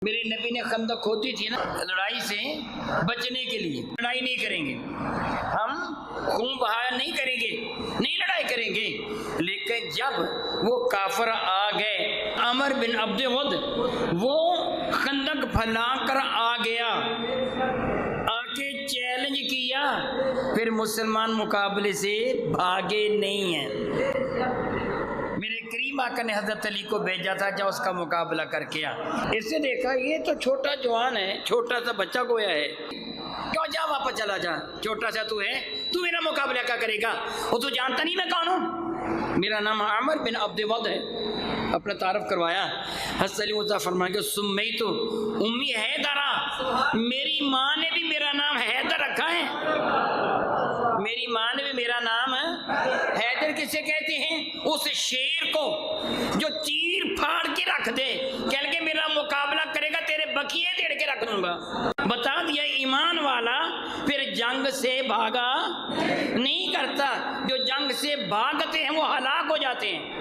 मेरे नबी ने खंदक होती थी ना लड़ाई से बचने के लिए, लड़ाई नहीं करेंगे हम, खून बहाया नहीं करेंगे, नहीं लड़ाई करेंगे। लेकिन जब वो काफर आ गए, अमर बिन अब्द वद वो खंदक फैला कर आ गया, आके चैलेंज किया, फिर मुसलमान मुकाबले से भागे नहीं हैं। मेरे करीम आका ने हजरत अली को भेजा था, जा उसका मुकाबला करके आ। इससे देखा ये तो छोटा जवान है, छोटा सा बच्चा गोया है, क्यों जा वापस चला जा, छोटा सा तू है, तू मेरा मुकाबला क्या करेगा? वो तू जानता नहीं मैं कौन हूँ, मेरा नाम आमिर बिन अब्द वद है। अपना तारफ करवाया। हज़रत अली मुर्तज़ा फरमाया कि सुम्मई तो उम्मी हैदरा, मेरी माँ ने भी मेरा नाम हैदर रखा है, मेरी माँ ने भी मेरा नाम हैदर किसे कहते हैं? उस शेर को जो चीर फाड़ के रख दे, कह के मेरा मुकाबला करेगा तेरे बखिए देड़ के रख दूंगा। बता दिया ईमान वाला फिर जंग से भागा नहीं करता, जो जंग से भागते हैं वो हलाक हो जाते हैं।